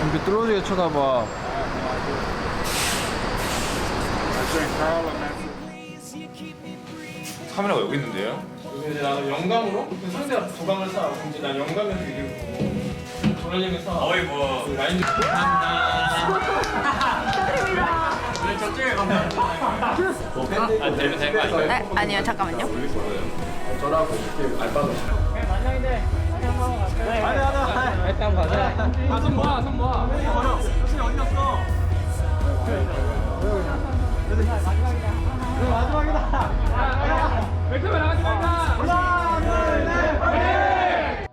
이렇게 뚫어지게 쳐다봐. 카메라가 여기 있는데요? 이제 나는 영감으로 상대가 도감을 사. 이제 난 영감에서 이기고 도련님이 사. 어이 뭐 라인 저쪽에 가면 안 되면 되는 거 아닌가요? 네, 아니요, 잠깐만요. 저라고 이렇게 알바도 일단 가자. 손 모아, 손 모아. 걸어. 손이 어디 갔어? 마지막이다. 웰컴 나가십니까? 하나, 둘, 셋, 화이팅!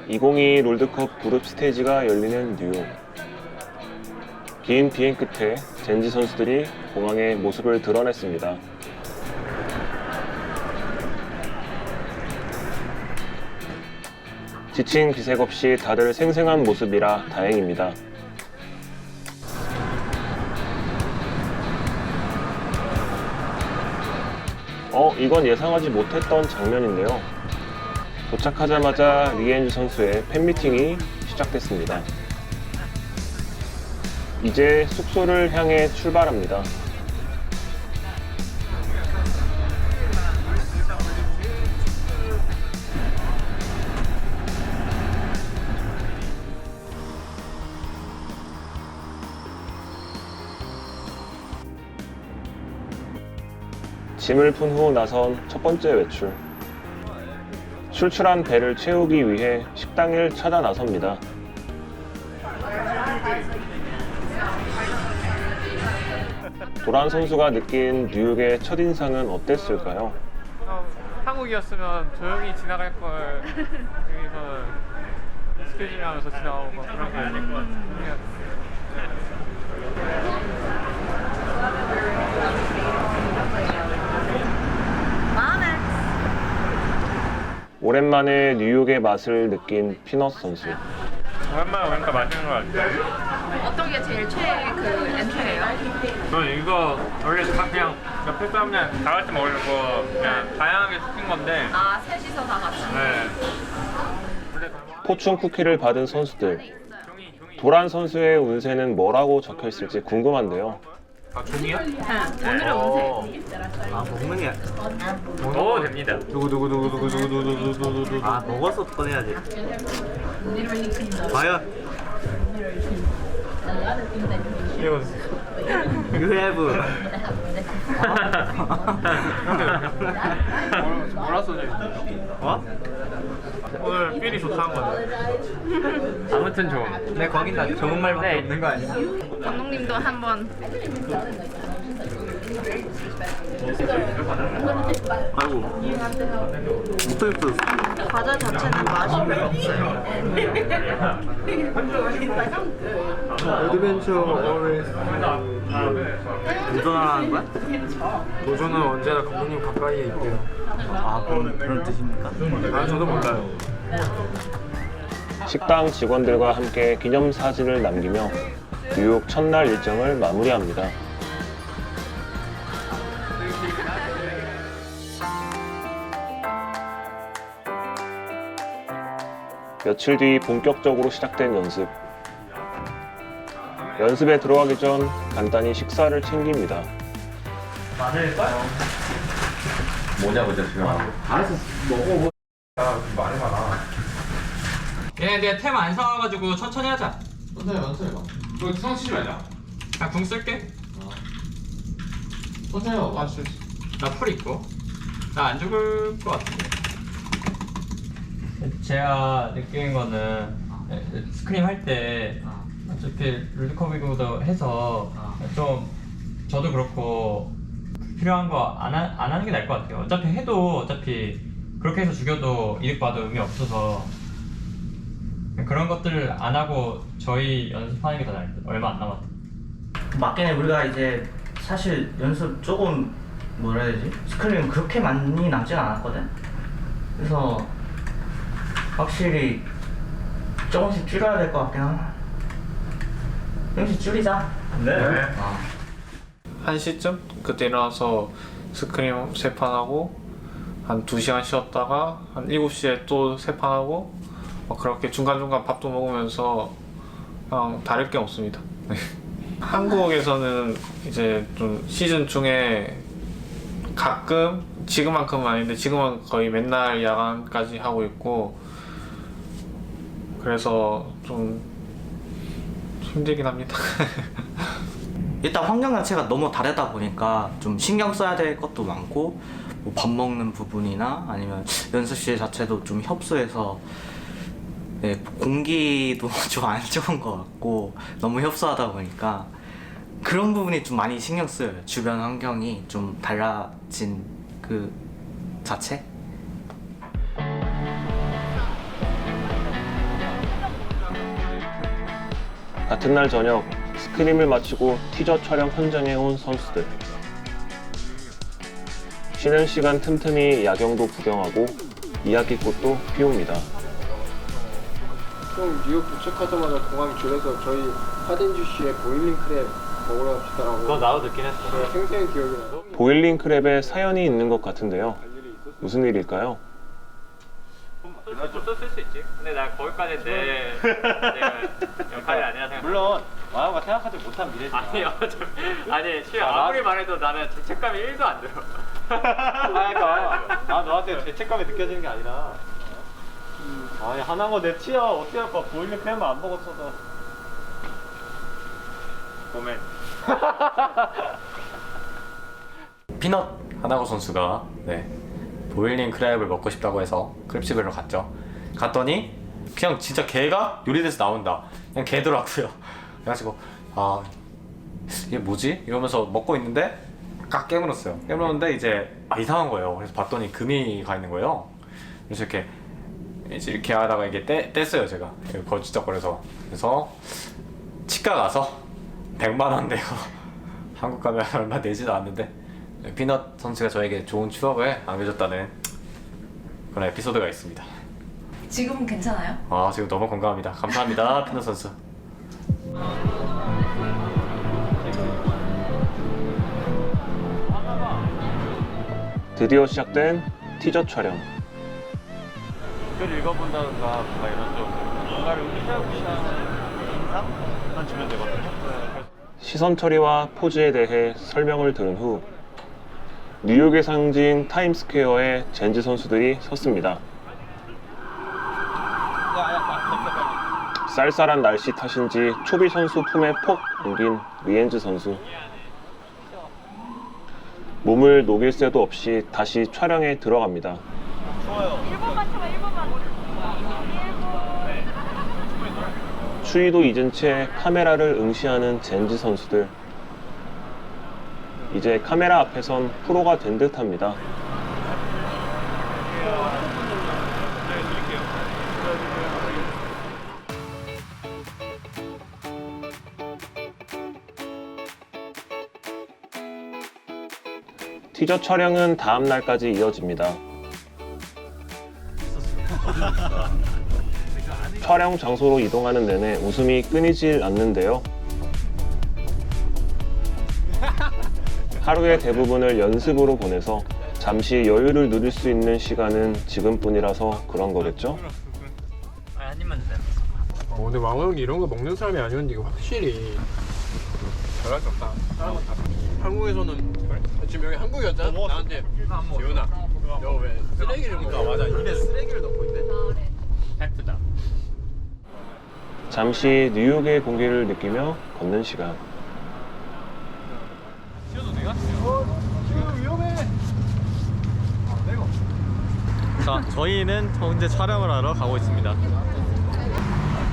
(2022) 롤드컵 그룹 스테이지가 열리는 뉴욕. 긴 비행 끝에 젠지 선수들이 공항의 모습을 드러냈습니다. 지친 기색 없이 다들 생생한 모습이라 다행입니다. 이건 예상하지 못했던 장면인데요. 도착하자마자 리엔즈 선수의 팬미팅이 시작됐습니다. 이제 숙소를 향해 출발합니다. 짐을 푼 후 나선 첫 번째 외출. 출출한 배를 채우기 위해 식당을 찾아 나섭니다. 도란 선수가 느낀 뉴욕의 첫인상은 어땠을까요? 한국이었으면 조용히 지나갈 걸 여기서 스케줄 하면서 지나오고 막 그런 거 아닐 것 같아요. 오랜만에 뉴욕의 맛을 느낀 피넛 선수. 오랜만에 오니까 맛있는 거 같아요. 어떤 게 제일 최애 그 엔트리예요? 저는 이거 원래 다 그냥 옆에 사람이랑 다 같이 먹으려고 그냥 다양하게 시킨 건데 아, 셋이서 다 같이? 네. 포춘 쿠키를 받은 선수들. 도란 선수의 운세는 뭐라고 적혀 있을지 궁금한데요. 아 종이야? 네, 오늘의 운세. 아 먹는 게 먹어도 됩니다. 두구두구두구두구두구두구두구두구. 아 먹어서 꺼내야지. 과연 이거 you have 뭐라 써져 있는데요? 어? 오늘 필이 좋다는 건데. 아무튼 좀. 내 거긴 다 좋은 말밖에 없는 거 아니야? 감독님도 한번. 아이고 못하겠어. 과자 자체는 맛이 별로 없어요. 어드벤처 always 도전하는 거야? 도전은 언제나 감독님 가까이에 있대요. 아 그런 뜻입니까? 아 저도 몰라요. 식당 직원들과 함께 기념사진을 남기며 뉴욕 첫날 일정을 마무리합니다. 며칠 뒤 본격적으로 시작된 연습. 연습에 들어가기 전 간단히 식사를 챙깁니다. 뭐냐 보자 지금. 얘네 내가 템 안 사와가지고 천천히 하자. 천천히 봐. 너 수상 치지 말자. 나 궁 쓸게. 천천히 봐. 맞출. 나 풀 있고. 나 안 죽을 것 같은데. 제가 느낀 거는 스크림 할 때 어차피 롤드컵이고도 해서 좀 저도 그렇고 필요한 거 안 하는 게 나을 것 같아요. 어차피 해도 어차피 그렇게 해서 죽여도 이득봐도 의미 없어서 그런 것들을 안 하고 저희 연습하는 게 더 나을 듯. 얼마 안 남았어. 맞긴 해. 우리가 이제 사실 연습 조금 뭐라 해야 되지? 스크린 그렇게 많이 남진 않았거든? 그래서 확실히 조금씩 줄여야 될 것 같긴 하다. 조금씩 줄이자. 네. 1시쯤? 그때 일어나서 스크림 3판 하고 한 2시간 쉬었다가 한 7시에 또 3판 하고 막 그렇게 중간중간 밥도 먹으면서 그냥 다를 게 없습니다. 한국에서는 이제 좀 시즌 중에 가끔 지금만큼은 아닌데 지금은 거의 맨날 야간까지 하고 있고 그래서 좀 힘들긴 합니다. 일단 환경 자체가 너무 다르다 보니까 좀 신경 써야 될 것도 많고 뭐 밥 먹는 부분이나 아니면 연습실 자체도 좀 협소해서 네, 공기도 좀 안 좋은 것 같고 너무 협소하다 보니까 그런 부분이 좀 많이 신경 쓰여요. 주변 환경이 좀 달라진 그 자체? 같은 날 저녁 스크림을 마치고 티저 촬영 현장에 온 선수들. 쉬는 시간 틈틈이 야경도 구경하고 이야기꽃도 피웁니다. 형 뉴욕 도착하자마자 공항 줄에서 저희 하딘주시의 보일링 크랩 먹으러 갑시다라고. 그거 나도 듣긴 했어. 생생히 기억이 나요. 보일링 크랩에 사연이 있는 것 같은데요. 무슨 일일까요? 쓸 수 있지. 근데 나 거기까지 내 역할이 아니라 생각. 물론 와우가 생각하지 못한 미래지만 아니 아무리 말해도 나는 죄책감이 1도 안 들어. 그러니까 너한테 죄책감이 느껴지는 게 아니라 아니 하나고 내 치아 어떻게 할 거야. 보일링 크랩만 안 먹었어도 고멘. 피넛 하나고 선수가 보일링 크랩을 먹고 싶다고 해서 크랩집으로 갔죠. 갔더니 그냥 진짜 개가 요리돼서 나온다. 그냥 개더라고요. 그래가지고 이게 뭐지? 이러면서 먹고 있는데 깍 깨물었어요. 깨물었는데 이제 이상한 거예요. 그래서 봤더니 금이 가 있는 거예요. 그래서 이렇게 하다가 이게 뗐어요. 제가 거짓적거려서. 그래서 치과 가서 100만 원 내고 한국 가면 얼마 내지도 않는데 피넛 선수가 저에게 좋은 추억을 안겨줬다는 그런 에피소드가 있습니다. 지금은 괜찮아요? 지금 너무 건강합니다. 감사합니다, 피넛 선수. 드디어 시작된 티저 촬영. 글 읽어본다든가 뭔가 이런 좀 뭔가를 으쌰으쌰하는 인상만 주면 되거든요. 시선 처리와 포즈에 대해 설명을 들은 후 뉴욕의 상징 타임스퀘어에 젠지 선수들이 섰습니다. 쌀쌀한 날씨 탓인지 초비 선수 품에 폭 안긴 리엔즈 선수. 몸을 녹일 새도 없이 다시 촬영에 들어갑니다. 추위도 잊은 채 카메라를 응시하는 젠지 선수들. 이제 카메라 앞에선 프로가 된 듯합니다. 티저 촬영은 다음 날까지 이어집니다. 촬영 장소로 이동하는 내내 웃음이 끊이질 않는데요. 하루의 대부분을 연습으로 보내서 잠시 여유를 누릴 수 있는 시간은 지금뿐이라서 그런 거겠죠? 한 입만 주세요. 근데 왕호 형이 이런 거 먹는 사람이 아니었는데 이거 확실히 잘할 수 없다. 한국에서는 지금 여기 한국이었잖아. 나한테 지훈아, 너 왜 쓰레기를 먹어? 맞아, 입에 쓰레기를 넣고 있네. 팩트다. 잠시 뉴욕의 공기를 느끼며 걷는 시간. 지금 위험해. 자, 저희는 현재 촬영을 하러 가고 있습니다.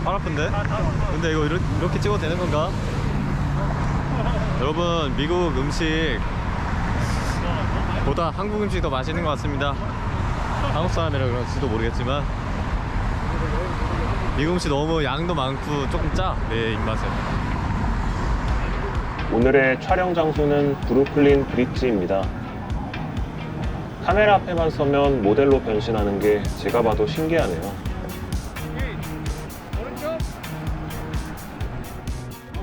발 아픈데? 근데 이거 이렇게 찍어도 되는 건가? 여러분, 미국 음식 보다 한국 음식이 더 맛있는 것 같습니다. 한국 사람이라 그런지도 모르겠지만 미국 음식 너무 양도 많고 조금 짜, 내 입맛에. 오늘의 촬영 장소는 브루클린 브릿지입니다. 카메라 앞에만 서면 모델로 변신하는 게 제가 봐도 신기하네요.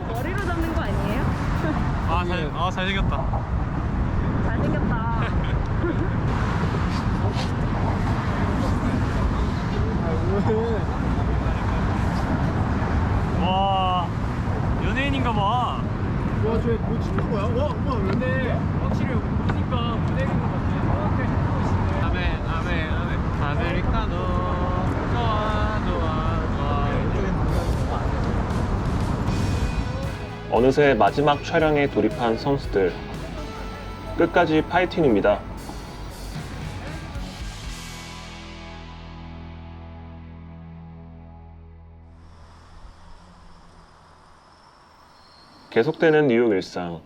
머리로 잡는 거 아니에요? 잘생겼다. 잘생겼다. 와, 연예인인가 봐. 와, 저 뭐 찍는 거야? 와, 근데 확실히 보니까 모델인 것 같아. 아메리카노. 좋아. 어느새 마지막 촬영에 돌입한 선수들. 끝까지 파이팅입니다. 계속되는 뉴욕 일상.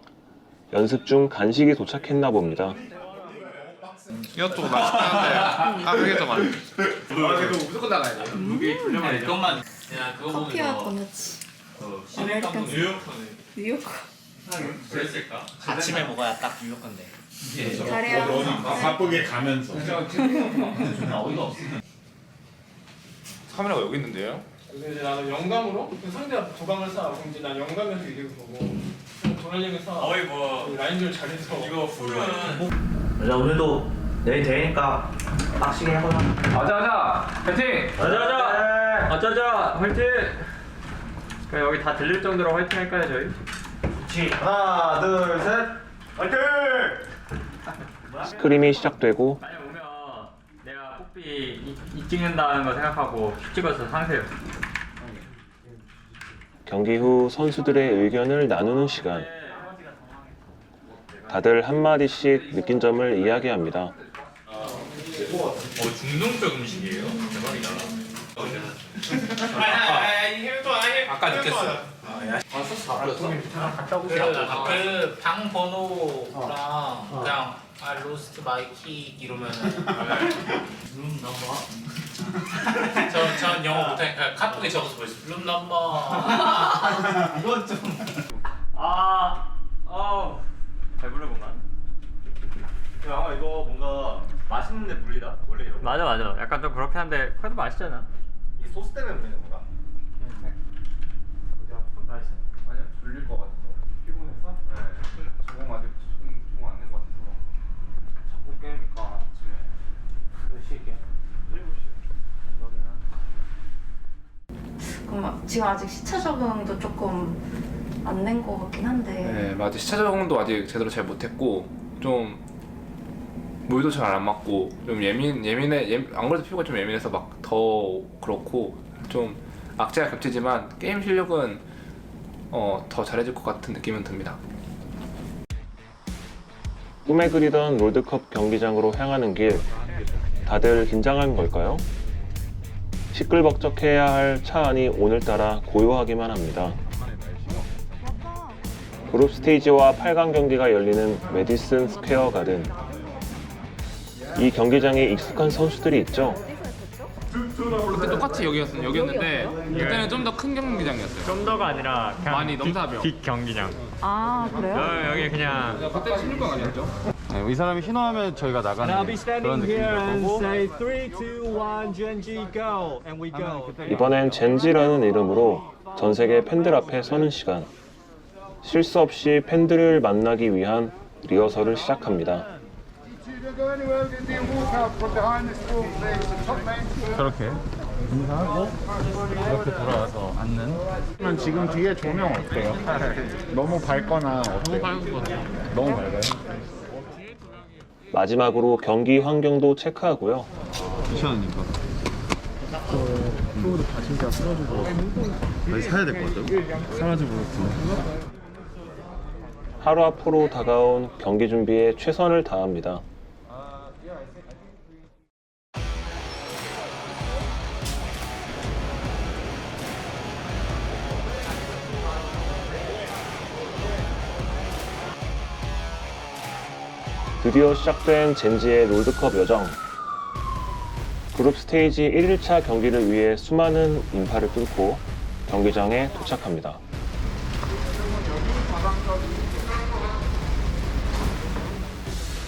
연습 중 간식이 도착했나 봅니다. 이것도 맛있긴 한데 그게 더 맛있어. 무조건 나가야 돼. 이것만 커피와 도넛. 아메리칸 뉴욕. 그랬을까? 아침에 먹어야 딱 뉴욕 건데. 잘해요. 바쁘게 가면서 카메라가 여기 있는데요? 근데 이제 나는 영감으로 상대가 도강을 쌓아. 그럼 이제 난 영감에서 이길 거고 도날링을 쌓아. 거의 뭐 라인들 잘해서 이거 부르면 맞아, 오늘도 내일 대회니까 빡시게 해보자. 아자아자 화이팅! 아자아자 화이팅! 그냥 여기 다 들릴 정도로 화이팅 할까요 저희? 하나, 둘, 셋. 화이팅! 스크림이 시작되고 빨리 오면 내가 뽀삐 이 찍는다는 거 생각하고 찍어서 상세요. 경기 후 선수들의 의견을 나누는 시간. 다들 한마디씩 느낀 점을 이야기합니다. 중동적 음식이에요? 대박이다. 아까 느꼈어. 그 방 번호랑 그냥 로스트 마이키 이러면은 룸 넘버 전 영어 못하니까 카톡에 적어서 보였어 룸 넘버 이건 좀. 배불러구만. 야, 이거 뭔가 맛있는데 물리다. 원래 이런 거. 맞아. 약간 좀 그렇게 한데 그래도 맛있잖아. 이 소스 때문에 물리는 건가? 맛있어. 아니야? 졸릴 것 같아서 피곤해서? 네 적응 안 된 것 같아서 자꾸 깨니까 아침에 몇 시에 깨? 7시 그럼 지금 아직 시차 적응도 조금 안 된 것 같긴 한데. 네, 맞아. 시차 적응도 아직 제대로 잘 못했고 좀 물도 잘 안 맞고 좀 예민해. 안 그래도 피부가 좀 예민해서 막 더 그렇고 좀 악재가 겹치지만 게임 실력은 더 잘해질 것 같은 느낌은 듭니다. 꿈에 그리던 롤드컵 경기장으로 향하는 길. 다들 긴장한 걸까요? 시끌벅적해야 할 차 안이 오늘따라 고요하기만 합니다. 그룹 스테이지와 8강 경기가 열리는 메디슨 스퀘어 가든. 이 경기장에 익숙한 선수들이 있죠. 그때 똑같이 여기였는데 그때는 좀 더 큰 경기장이었어요. 좀 더가 아니라 그냥 많이 넘사벽. 빅 경기장. 아, 그래요? 여기 그냥 그때 신을거 아니었죠? 네, 이 사람이 신호하면 저희가 나가는 그런 느낌일 거고. 이번엔 젠지라는 이름으로 전 세계 팬들 앞에 서는 시간. 실수 없이 팬들을 만나기 위한 리허설을 시작합니다. 저렇게 인사하고 이렇게 돌아와서 앉는. 지금 뒤에 조명 어때요? 너무 밝거나 어때요? 너무 밝아요? 마지막으로 경기 환경도 체크하고요. 괜찮으니까. 프로도 다 진짜 쓰러지고 많이 사야 될 것 같아요. 사라지고 그렇지. 하루 앞으로 다가온 경기 준비에 최선을 다합니다. 드디어 시작된 젠지의 롤드컵 여정. 그룹 스테이지 1일차 경기를 위해 수많은 인파를 뚫고 경기장에 도착합니다.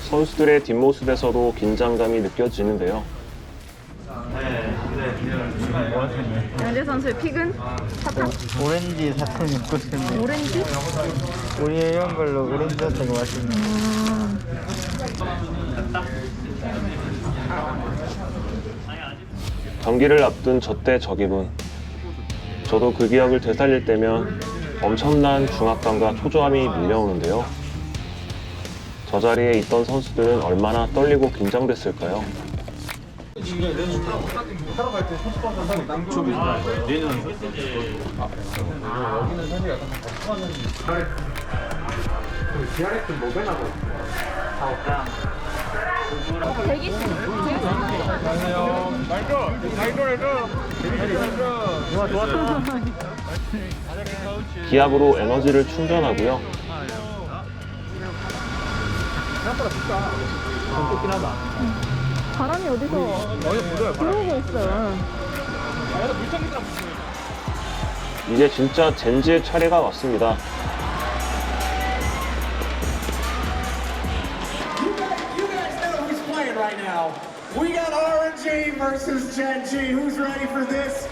선수들의 뒷모습에서도 긴장감이 느껴지는데요. 양재 선수의 픽은 사탕? 오렌지 사탕 먹고 싶네. 오렌지? 우리 이런 걸로 오렌지 사탕 맛있네. 경기를 앞둔 저때 저 기분. 저도 그 기억을 되살릴 때면 엄청난 중압감과 초조함이 밀려오는데요. 저 자리에 있던 선수들은 얼마나 떨리고 긴장됐을까요? 기압으로 에너지를 충전하고요. 바람이 어디서 들어오고 있어요. 이제 진짜 젠지의 차례가 왔습니다. We got RNG versus Gen G. Who's ready for this?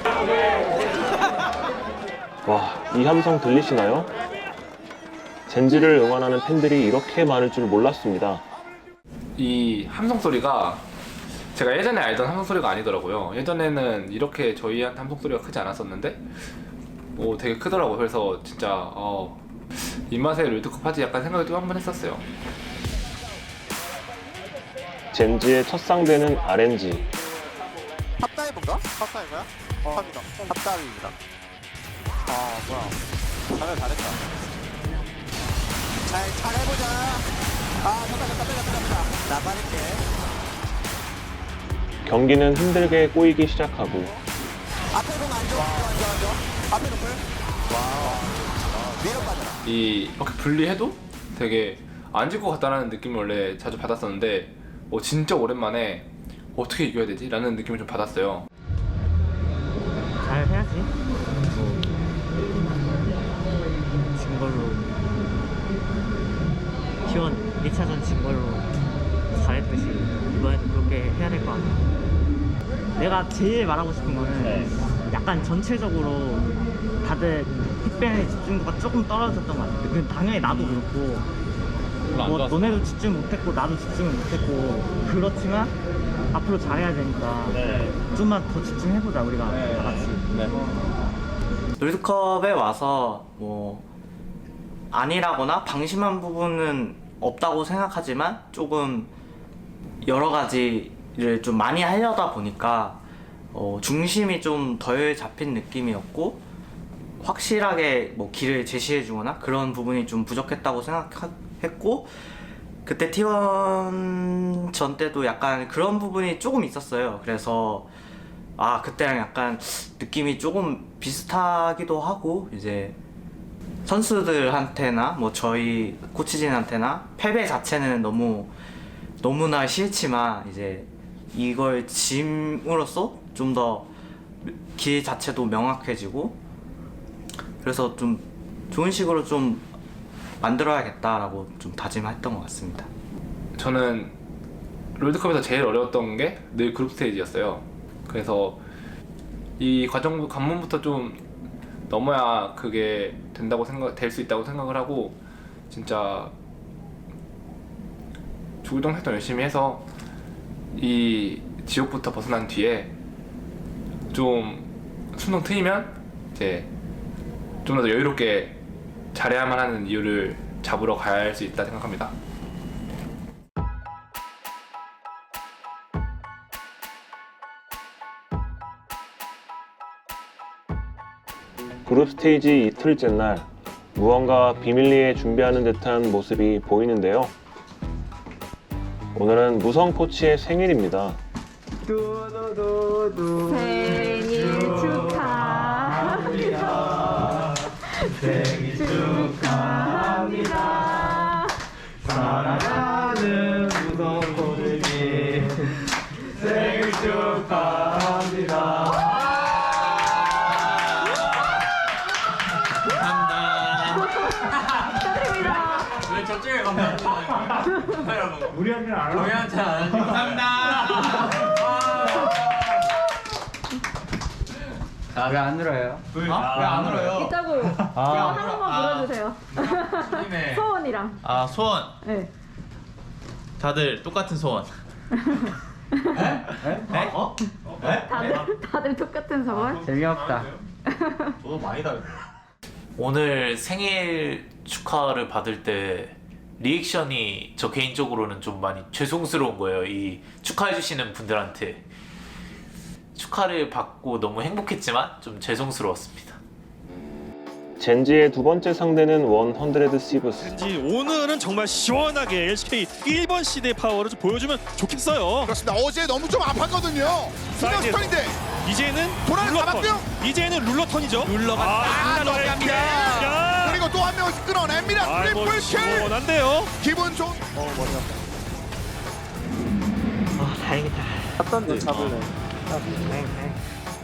와, 이 함성 들리시나요? 젠지를 응원하는 팬들이 이렇게 많을 줄 몰랐습니다. 이 함성 소리가 제가 예전에 알던 함성 소리가 아니더라고요. 예전에는 이렇게 저희한테 함성 소리가 크지 않았었는데 되게 크더라고요. 그래서 진짜 입맛에 롤드컵 하지 약간 생각이 또 한 번 했었어요. 젠지의 첫 상대는 RNG. 탑다이브인가? 탑다이브야? 탑이다. 탑다이브입니다. 아 뭐야? 잘해 잘했다. 잘해보자. 아 됐다. 나 빠질게. 경기는 힘들게 꼬이기 시작하고 앞에 보면 안 좋아. 앞에 높을. 와우. 위로 빠져라. 이렇게 분리해도 되게 안 질 것 같다는 느낌을 원래 자주 받았었는데 진짜 오랜만에 어떻게 이겨야 되지? 라는 느낌을 좀 받았어요. 잘 해야지. 진 걸로 T1 1차전 진 걸로 잘했듯이 이번에도 그렇게 해야 될 것 같아. 내가 제일 말하고 싶은 거는 약간 전체적으로 다들 픽밴의 집중도가 조금 떨어졌던 것 같아. 근데 당연히 나도 그렇고 너네도 집중 못했고 나도 집중을 못했고 그렇지만 앞으로 잘해야 되니까 좀만 더 집중해보자 우리가 다 같이. 롤드컵에 와서 아니라거나 방심한 부분은 없다고 생각하지만 조금 여러 가지를 좀 많이 하려다 보니까 중심이 좀 덜 잡힌 느낌이었고 확실하게 길을 제시해 주거나 그런 부분이 좀 부족했다고 생각했고 그때 T1 전 때도 약간 그런 부분이 조금 있었어요. 그래서 그때랑 약간 느낌이 조금 비슷하기도 하고 이제 선수들한테나 저희 코치진한테나 패배 자체는 너무나 싫지만 이제 이걸 짐으로써 좀 더 길 자체도 명확해지고 그래서 좀 좋은 식으로 좀 만들어야겠다라고 좀 다짐했던 것 같습니다. 저는 롤드컵에서 제일 어려웠던 게 늘 그룹 스테이지였어요. 그래서 이 관문부터 좀 넘어야 그게 될 수 있다고 생각을 하고 진짜 죽을 똥살도 열심히 해서 이 지옥부터 벗어난 뒤에 좀 숨통 트이면 이제 좀 더 여유롭게 잘해야만 하는 이유를 잡으러 갈 수 있다 생각합니다. 그룹 스테이지 이틀째 날 무언가 비밀리에 준비하는 듯한 모습이 보이는데요. 오늘은 무성 코치의 생일입니다. 생일 축하합니다. 생일 축하합니다. 사랑하는 축하드립니다. 왜 저쪽에 감사합니다. 여러분. 우리한테는 안 하고. 우리한테는 안 하고. 감사합니다. 왜 안 울어요? 왜 안 울어요? 이따구 이거 하나만 물어주세요. 소원이랑. 아 소원. 네. 다들 똑같은 소원. 다들 똑같은 소원. 재미없다. 너무 많이 다르네. 오늘 생일 축하를 받을 때 리액션이 저 개인적으로는 좀 많이 죄송스러운 거예요. 이 축하해주시는 분들한테 축하를 받고 너무 행복했지만 좀 죄송스러웠습니다. 젠지의 두 번째 상대는 100 시브스. 오늘은 정말 시원하게 LCK 1번 시대의 파워를 좀 보여주면 좋겠어요. 그렇습니다. 어제 너무 좀 아팠거든요. 스턴인데 이제는 도란을 잡았고요. 이제는 룰러턴이죠. 룰러가 갑니다. 그리고 또 한 명씩 끌어냅니다. 트리플 킬. 시원한데요. 기분 좋은. 맞아. 다행이다. 어떤데 잡을래?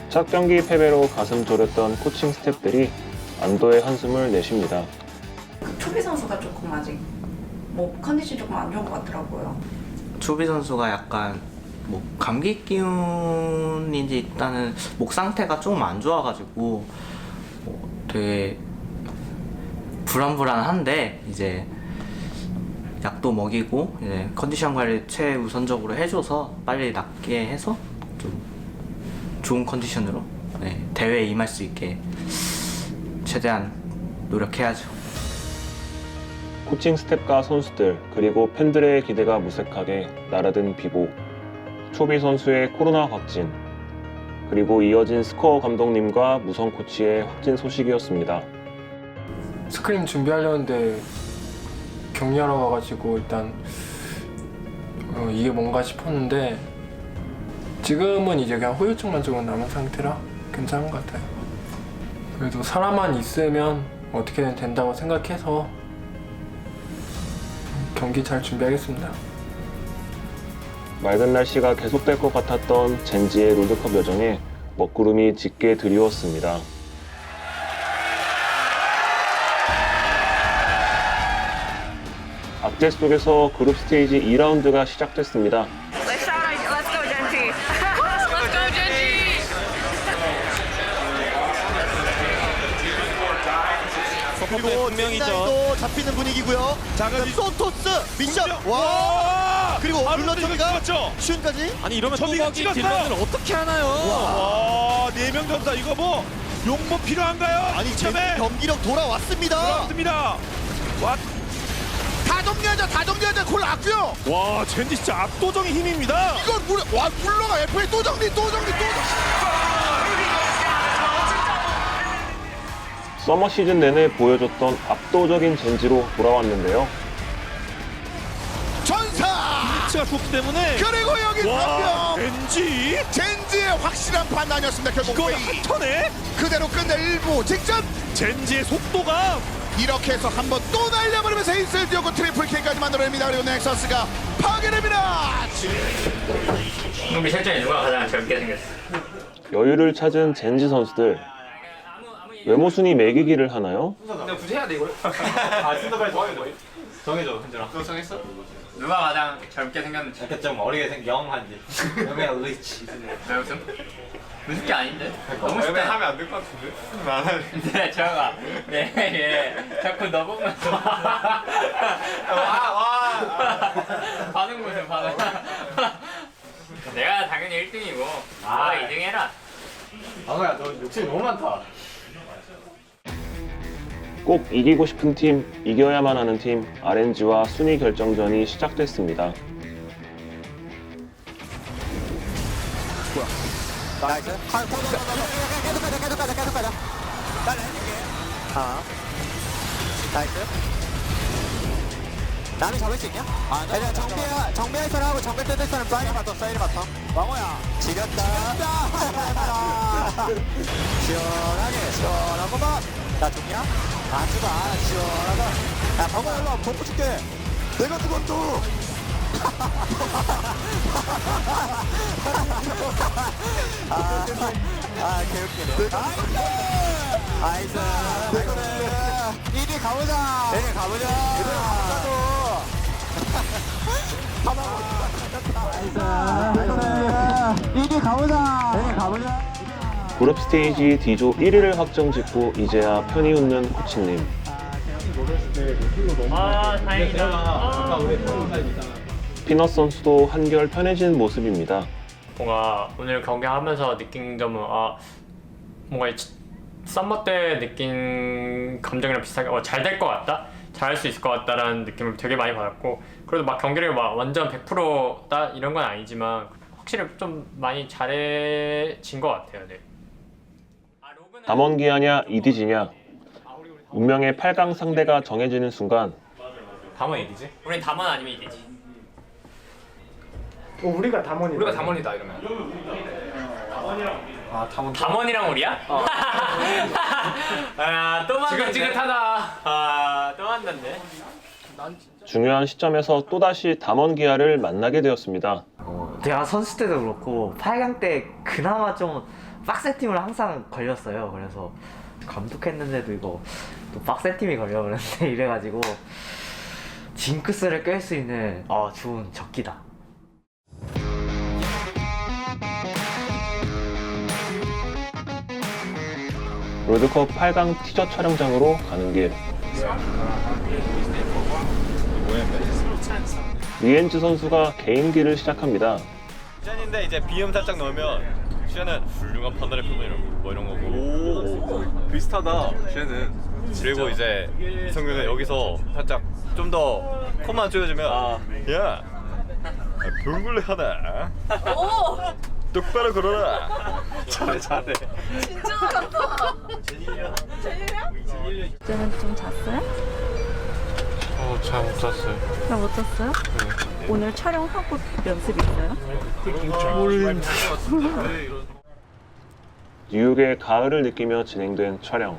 첫 경기 패배로 가슴 졸였던 코칭 스태프들이 안도의 한숨을 내쉽니다. 초비 선수가 조금 아직 뭐 컨디션이 조금 안 좋은 것 같더라고요. 초비 선수가 약간 뭐 감기 기운인지 일단은 목 상태가 조금 안 좋아가지고 되게 불안불안한데 이제 약도 먹이고 이제 컨디션 관리 최우선적으로 해줘서 빨리 낫게 해서 좀 좋은 컨디션으로 대회에 임할 수 있게 최대한 노력해야죠. 코칭 스태프과 선수들 그리고 팬들의 기대가 무색하게 날아든 비보. 초비 선수의 코로나 확진 그리고 이어진 스코어 감독님과 무성 코치의 확진 소식이었습니다. 스크림 준비하려는데 격리하러 와가지고 일단 이게 뭔가 싶었는데 지금은 이제 그냥 후유증만 조금 남은 상태라 괜찮은 것 같아요. 그래도 사람만 있으면 어떻게든 된다고 생각해서 경기 잘 준비하겠습니다. 맑은 날씨가 계속될 것 같았던 젠지의 롤드컵 여정에 먹구름이 짙게 드리웠습니다. 악재 속에서 그룹 스테이지 2라운드가 시작됐습니다. Let's go Genji. Let's go Genji. 그리고 분명히죠. 잡히는 분위기고요. 자, 그럼 소토스 미션. 와. 그리고 룰러터가 슌까지. 아니 이러면 뚜벅이 딜러는 어떻게 하나요? 와, 4명 전사 이거 뭐 용모 필요한가요? 아니, 경기력 돌아왔습니다. 와. 다 정리하자. 콜 났고요. 와, 젠지 진짜 압도적인 힘입니다. 이걸 물러가 FA 또 정리. 서머 시즌 내내 보여줬던 압도적인 젠지로 돌아왔는데요. 전사! 피치가 좋기 때문에 그리고 여기 와, 3명! 젠지의 확실한 판단이었습니다. 결국 이거 한 턴에 그대로 끝낼 일부 직전! 젠지의 속도가 이렇게 해서 한번 또 날려버리면서 에이스를 띄우고 트리플 킬까지 만들어냅니다. 그리고 넥서스가 파괴됩니다. 우리 실전에 누가 가장 젊게 생겼어? 여유를 찾은 젠지 선수들. 외모 순위 매기기를 하나요? 근데 굳이 해야 돼 이걸? 아 순서 빨리 정해줘 현준아. 너 정했어? 누가 가장 젊게 생겼는지. 이렇게 좀 어리게 영한지. 영의 의치. 나 무슨? 무슨 게 아닌데? 너무 쉽게 하면 안 될 것 같은데? 나는. 근데 저가 얘 자꾸 너 보면서 반응 보세요 반응. 내가 당연히 1등이고 너가 2등 해라. 방어야 너 욕심이 너무 많다. 꼭 이기고 싶은 팀, 이겨야만 하는 팀 RNG와 순위 결정전이 시작됐습니다. 나이스. 계속 가자. 나이스. 나는 잡을 수 있냐? 얘들아, 정비할 사람하고 정비 뜯을 사람 사인이 맞다. 왕호야. 지렸다. 시원한 것만. 나 죽냐? 안 죽어. 시원하다. 야, 방어 일로 와. bomb 줄게. 내가 죽었어. 개웃기네. 아이스. 이리 가보자. 네, 가보자. 이리 가보자. 네, 가보자. 그룹 스테이지 D조 1위를 확정 짓고 이제야 편히 웃는 코치님. 아 다행이다. 피넛 선수도 한결 편해진 모습입니다. 뭔가 오늘 경기하면서 느낀 점은 뭔가 썸머 때 느낀 감정이랑 비슷하게 잘 될 것 같다, 잘할 수 있을 것 같다라는 느낌을 되게 많이 받았고, 그래도 막 경기를 막 완전 100%다 이런 건 아니지만 확실히 좀 많이 잘해진 것 같아요. 네. 담원기아냐 이디지냐, 운명의 8강 상대가 정해지는 순간 담원 이디지? 우린 담원 아니면 이디지. 우리가 담원이다. 우리가 담원이다 이러면. 담원이랑 우리야? 또 만났네. 지긋지긋하다. 또 만났네. 중요한 시점에서 또다시 담원기아를 만나게 되었습니다. 제가 선수 때도 그렇고 8강 때 그나마 좀 빡센 팀을 항상 걸렸어요. 그래서 감독했는데도 이거 또 빡센 팀이 걸려버렸네. 이래가지고 징크스를 깰 수 있는 좋은 적기다. 롤드컵 8강 티저 촬영장으로 가는 길. 리엔즈 선수가 개인기를 시작합니다. 션인데 이제 비음 살짝 넣으면 션은 훌륭한 판단의 표현 이런 거고. 오 비슷하다 션은. 그리고 이제 이성균은 여기서 살짝 좀 더 콤만 조여주면 야 병굴레 하나 똑바로 걸어라. 잘해. 진짜 잘한다. 제니야? 쟤는 좀 잤어요? 잘 못 잤어요. 잘 못 잤어요? 오늘 촬영하고 연습 있어요? 뉴욕의 가을을 느끼며 진행된 촬영.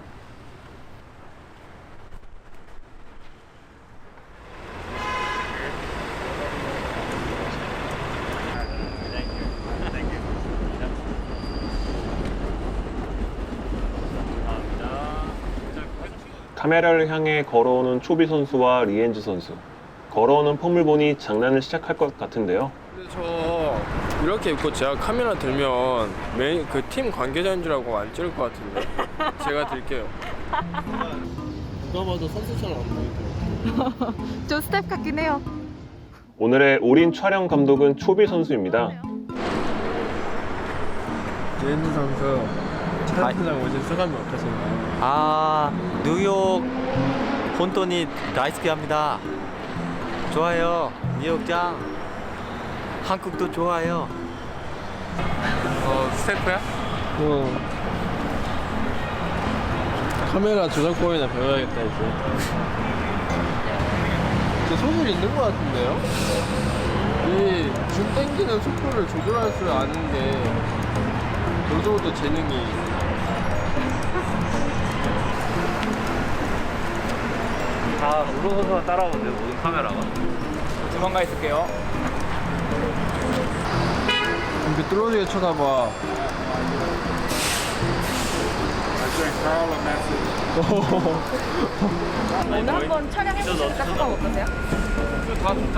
카메라를 향해 걸어오는 초비 선수와 리엔즈 선수. 걸어오는 폼을 보니 장난을 시작할 것 같은데요. 저 이렇게 입고 제가 카메라 들면 메인 그 팀 관계자인 줄 알고 안 찍을 것 같은데. 제가 들게요. 누가 봐도 선수처럼 안 보이더라고요. 좀 스텝 같긴 해요. 오늘의 올인 촬영 감독은 초비 선수입니다. 리엔즈 선수 촬영장 오신 소감이 어떠신가요? 뉴욕 혼돈이 다이스키합니다. 좋아요. 뉴욕장. 한국도 좋아요. 스태프야? 카메라 조작법이나 배워야겠다 이제. 저 소질 있는 것 같은데요? 이 줌 땡기는 속도를 조절할 줄 아는 게 어느 정도 재능이. 다 롤러 선수가 따라오는데 모든 카메라가. 도망가 있을게요. 이렇게 뚫어지게 쳐다봐. 오늘 한번 촬영해보시니까 소감 어떠세요? 다 좋다.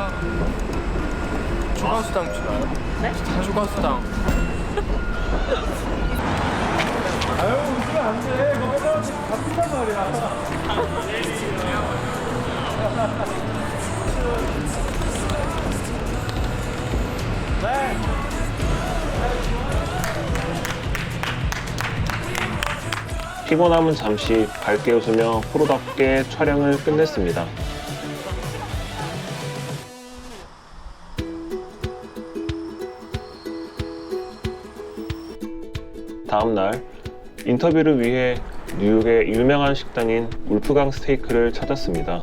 추가 수당 주나요? 네? 추가 수당. 아유 웃으면 안 돼. 거기서 바쁘단 말이야. 네. 피곤함은 잠시 밝게 웃으며 프로답게 촬영을 끝냈습니다. 다음 날 인터뷰를 위해 뉴욕의 유명한 식당인 울프강 스테이크를 찾았습니다.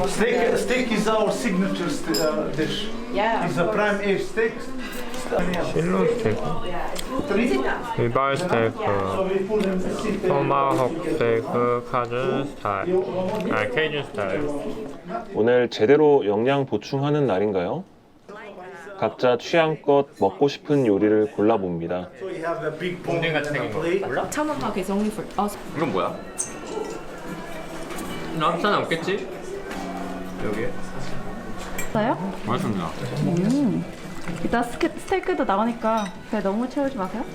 Steak is our signature dish. Yeah. It's a prime age steak. 실로 스테이크. 리바이 스테이크, 토마호크 스테이크, 카준 스타일, 케이준 스타일. 오늘 제대로 영양 보충하는 날인가요? 각자 취향껏 먹고 싶은 요리를 골라봅니다. 본딩 같이 생긴 거 몰라? Tomahawk is only for us. 이건 뭐야? 랍스타는 없겠지? 여기에? 있어요? 맛있습니다. 이따 스테이크도 나오니까 배 너무 채우지 마세요.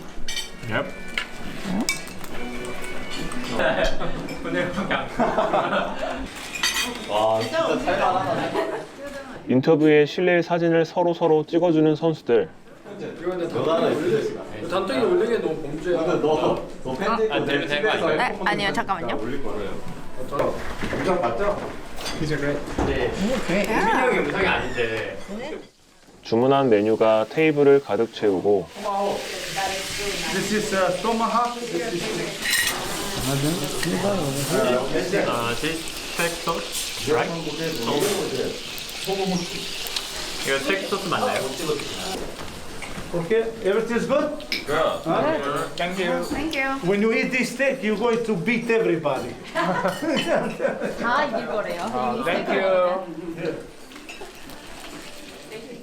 넵. 와 진짜 살만하다. 인터뷰에 실내 사진을 서로 찍어주는 선수들. 단톡에 올리기에 너무 범죄야. 너 팬들 되면 되는 거 아닌가요? 네, 아니요, 잠깐만요. 음성 맞죠? 네. 민이 형이 음성이 아닌데. 주문한 메뉴가 테이블을 가득 채우고 This is tomahawk. This steak sauce, right? 이거 스테이크 소스 맞나요? Okay, everything is good? Yeah. Thank you. Thank you. When you eat this steak, you're going to beat everybody. 다 이길 거래요. Thank you.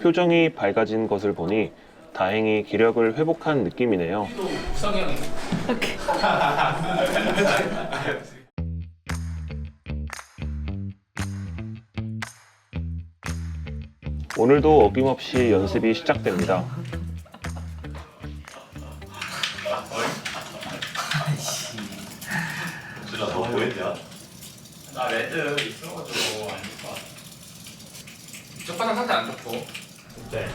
표정이 밝아진 것을 보니 다행히 기력을 회복한 느낌이네요. 성형. 오늘도 어김없이 연습이 시작됩니다. 진짜 너 뭐했냐? 나 레드 있어가지고 안 좋을 것 같아. 이쪽 바닥 상태 안 좋고. 네.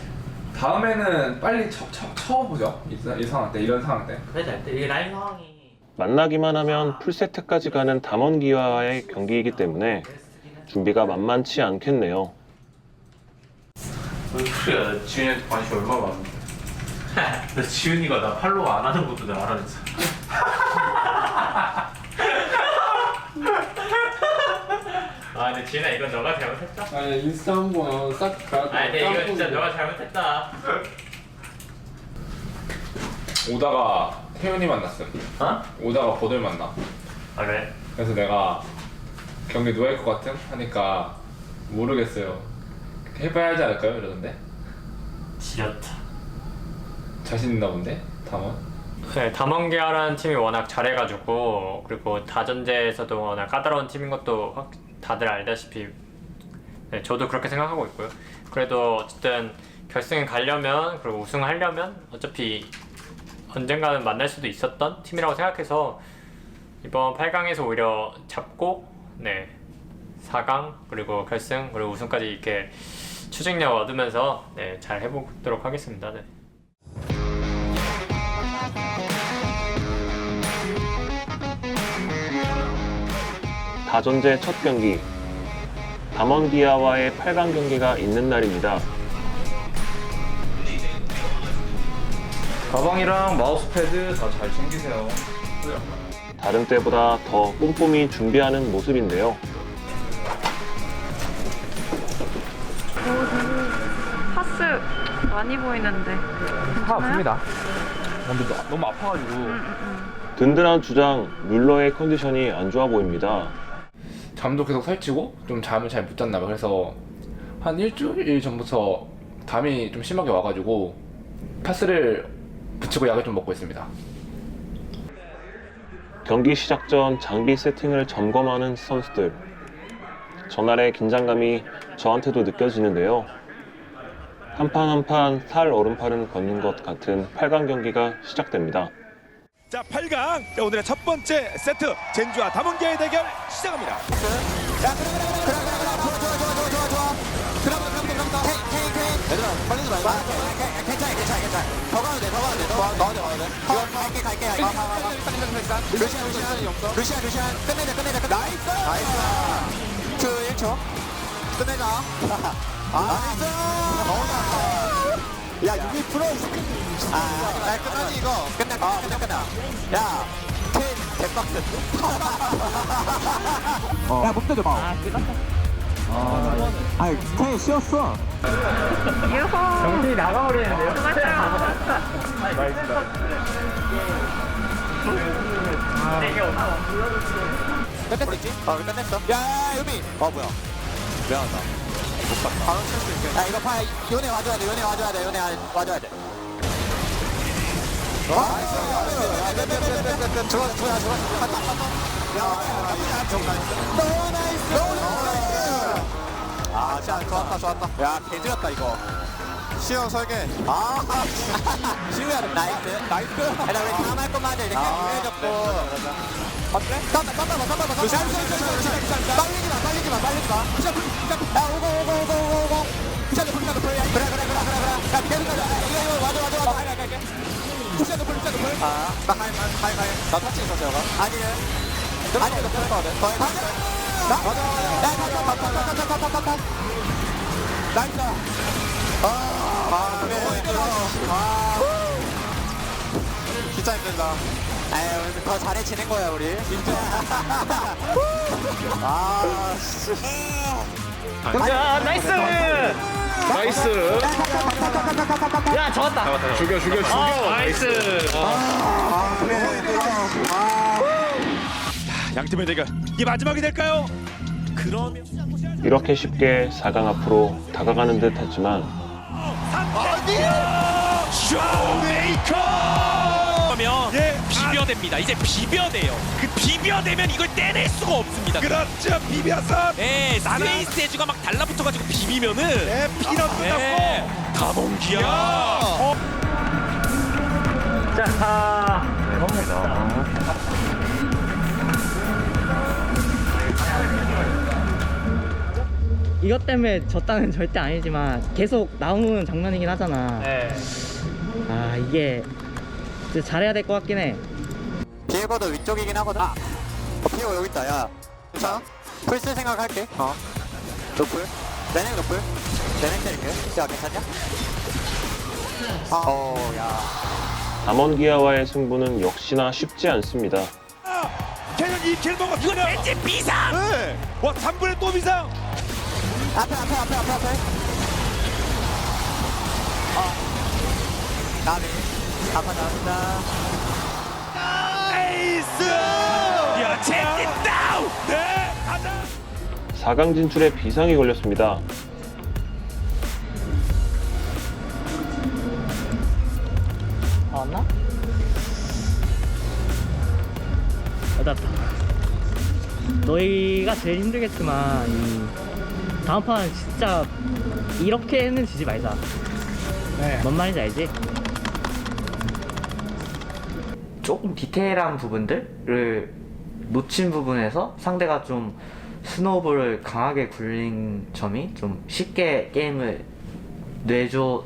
다음에는 빨리 쳐보죠. 이 상황 때, 이런 상황 때. 그래, 이 라인 상황이 만나기만 하면 풀세트까지 가는 담원기와의 경기이기 때문에 준비가 만만치 않겠네요. 그래, 지훈이한테 관심 얼마나 많은데. 나 지훈이가 나 팔로우 안 하는 것도 내가 알아냈어. 아 근데 지훈아 이건 너가 잘못했다. 아니 인스타 한번 싹 가. 아니 근데 이거 진짜 너가 잘못했다. 오다가 태윤이 만났음. 어? 오다가 보들 만나. 아 그래? 그래서 내가 경기 누가 할 것 같음? 하니까 모르겠어요. 해봐야 하지 않을까요? 이러던데. 지렸다. 자신 있나 본데? 담원? 네, 담원기아라는 팀이 워낙 잘해가지고 그리고 다전제에서도 워낙 까다로운 팀인 것도 다들 알다시피 네, 저도 그렇게 생각하고 있고요. 그래도 어쨌든 결승에 가려면 그리고 우승하려면 어차피 언젠가는 만날 수도 있었던 팀이라고 생각해서 이번 8강에서 오히려 잡고 네 4강 그리고 결승 그리고 우승까지 이렇게 추진력 얻으면서 네, 잘 해보도록 하겠습니다. 네. 다전제 첫 경기, 담원기아와의 8강 경기가 있는 날입니다. 가방이랑 마우스패드 다 잘 챙기세요. 다른 때보다 더 꼼꼼히 준비하는 모습인데요. 파스 많이 보이는데. 아픕니다. 근데 너무 아파가지고. 든든한 주장 뮬러의 컨디션이 안 좋아 보입니다. 잠도 계속 설치고 좀 잠을 잘 못 잤나 봐. 그래서 한 일주일 전부터 담이 좀 심하게 와가지고 파스를 붙이고 약을 좀 먹고 있습니다. 경기 시작 전 장비 세팅을 점검하는 선수들. 전날의 긴장감이 저한테도 느껴지는데요. 한 판 한 판 살 얼음판은 걷는 것 같은 8강 경기가 시작됩니다. 자, 8강. 자, 오늘의 첫 번째 세트 젠주와 담원기아의 대결 시작합니다. 자, 좋아. 얘들아, 빨리 좀 해봐. 괜찮아. 더 가도 돼. 갈게. 루시안. 끝내자. 나이스. 1초. 끝내자. 나이스. 야, 유미 프로. 끝나지 이거. 끝나. 야, 개빡센데. 야, 목대 줘봐. 태희 쉬었어. 유호. 정신이 나가버리는데요? 맞아. 끝냈어 있지? 우리 끝냈어. 야, 유미. 뭐야. 미안하다. 못 봤다. 바로 칠수 있게. 야, 이거 파, 요네 와줘야 돼, 요네 와줘야 돼, 요네 와줘야 돼. 나이스. 좋아. 너무 나이스. 아, 진짜 좋았다. 야, 개지렸다, 이거. 시영 설계. 시우야, 나이스. 야, 우리 다음 할 것만 하자. 이렇게 유해졌고. 어때? 땀봐. 빨리지 마. 야, 오고. 피자도 풀. 그래. 야, 계속 가자. 이거 와줘. 갈게. 피자도 풀. 나 터치 있어, 제가. 아니, 너 풀 거거든. 맞아. 나이스. 너무 힘들어. 진짜 힘들다. 아유, 더 잘해지는 거야, 우리. 진짜. 야, 나이스! 야, 잡았다. 죽여. 나이스. 양팀의 대결 이게 마지막이 될까요? 그러면 이렇게 쉽게 4강 앞으로 다가가는 듯 했지만 쇼메이커! 그러면 비벼댑니다. 이제 비벼대요. 그 비벼대면 이걸 떼낼 수가 없습니다. 그렇죠. 비벼서. 네, 스페이스 에즈가 막 달라붙어가지고 비비면은. 네, 피넛 끝났고. 가몽기야. 자, 이것 때문에 졌다는 절대 아니지만 계속 나오는 장면이긴 하잖아. 아, 이게 진짜 잘해야 될 것 같긴 해. 비에버도 위쪽이긴 하거든. 비에버 여기 있다. 야, 괜찮아? 풀쓸 생각할게. 노플. 내넥 노플. 내넥 때릴게. 야, 괜찮냐? 야. 담원기아와의 승부는 역시나 쉽지 않습니다. 캐년 2킬 먹었어. 이거 왠지 비상. 네. 와, 3분의 또 비상. 앞에. 나비. 아파 나왔다. 나이스. 야, 챔피 다운. 네, 가자. 4강 진출에 비상이 걸렸습니다. 나왔나? 맞았다. 너희가 제일 힘들겠지만 이 다음 판은 진짜 이렇게는 지지 말자. 뭔 말인지 알지? 조금 디테일한 부분들을 놓친 부분에서 상대가 좀 스노우볼을 강하게 굴린 점이 좀 쉽게 게임을 내준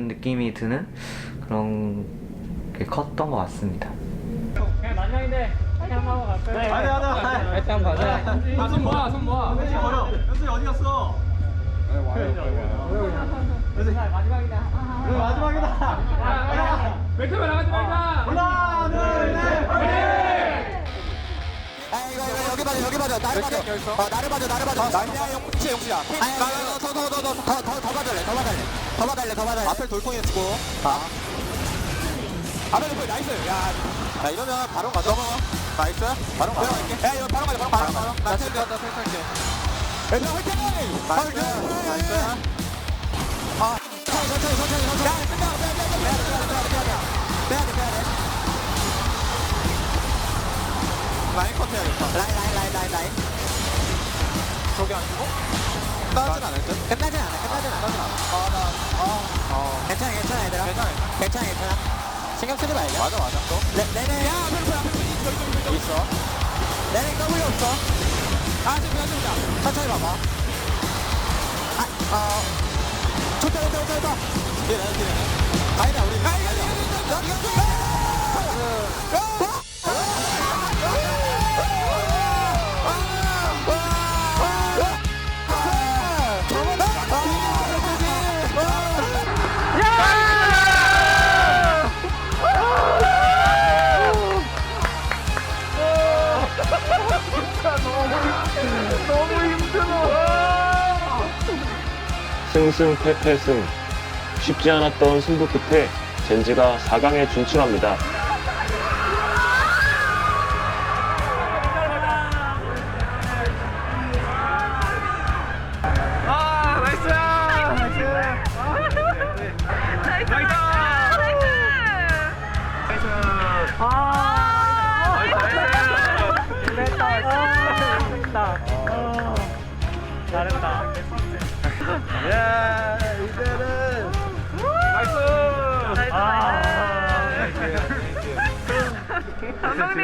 느낌이 드는 그런 게 컸던 것 같습니다. 그냥 마지막인데 그냥 한번 갈까요? 네, 가자. 일단 가자. 손 모아. 현준이 버려. 현준이 어디 갔어? 마지막이다. 마지막이다. 왼쪽으로 나가지 말자. 하나, 둘, 셋. 여기 봐줘. 나를 봐줘. 나를 봐줘. 용치야. 더 봐달래. 앞에 돌풍이 치고. 앞에 돌풍 나이스. 야, 이러면 바로 가자. 나이스. 바로 가자. 야, 이거 바로 가자. 나 생각할게. 얘들아, 화이팅! 나이스. 천천히. 야, 빼야 돼. 라인 컷 해야겠다. 라인. 저기 안 주고? 끝나진 않을 듯? 끝나진 않아. 괜찮아, 얘들아. 괜찮아. 신경 쓰지 말자. 맞아. 또? 내내. 야, 앞에 있어. 내내 W 없어. 지금 천천히 봐봐. 좋다. 뒤에. 아니다, 우리. 승승패패승 쉽지 않았던 승부 끝에 젠지가 4강에 진출합니다. 잘했다. 야, 이제는 나이스. 감독님.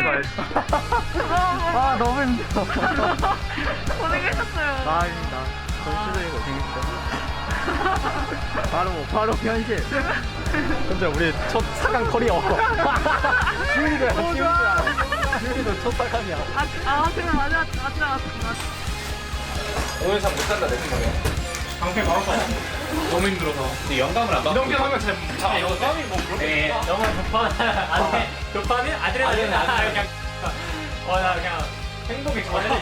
아 너무 힘들어. 고생하셨어요. 아닙니다. 전시들이 고생했어요. 바로 현실. 근데 우리 첫 4강 커리어. 지훈이도 첫 4강이야. 그래 맞아. 오늘 잠 못 잔다 내 생각에. 방패 막았어. 너무 힘들어서. 근데 영감을 안 받고. 영감하면 잘 영감이 뭐 그렇게. 너무 급하네. 급하네? 아드레날린 그냥. 나 그냥 행복이 전해져.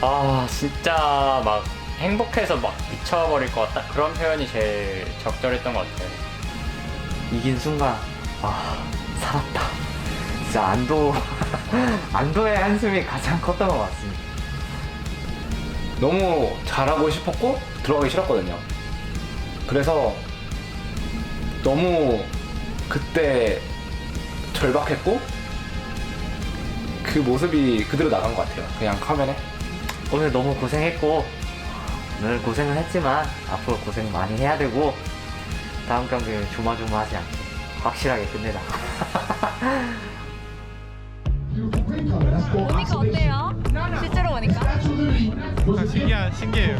아 진짜 막 행복해서 막 미쳐버릴 것 같다. 그런 표현이 제일 적절했던 것 같아요. 이긴 순간 살았다. 진짜 안도의 한숨이 가장 컸던 것 같습니다. 너무 잘하고 싶었고 들어가기 싫었거든요. 그래서 너무 그때 절박했고 그 모습이 그대로 나간 것 같아요. 그냥 화면에. 오늘 너무 고생했고 오늘 고생은 했지만 앞으로 고생 많이 해야 되고 다음 경기는 조마조마하지 않게 확실하게 끝내자. 보니까 어때요? 실제로 보니까? 신기해요.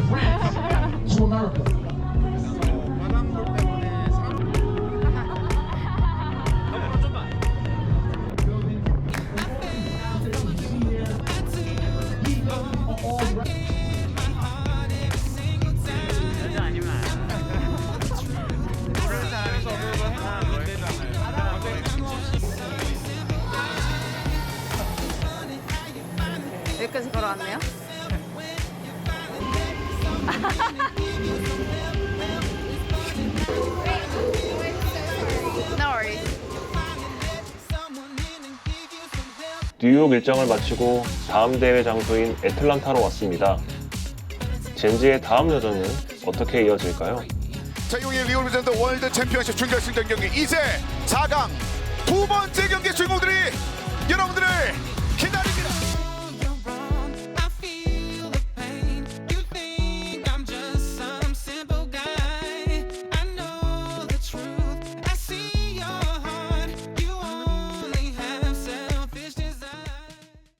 여기까지 걸어왔네요. No worries. 뉴욕 일정을 마치고 다음 대회 장소인 애틀란타로 왔습니다. 젠지의 다음 여정은 어떻게 이어질까요? 자, 이후에 리오르젠더 월드 챔피언십 준결승전 경기 이제 4강 두 번째 경기 주인공들이 여러분들을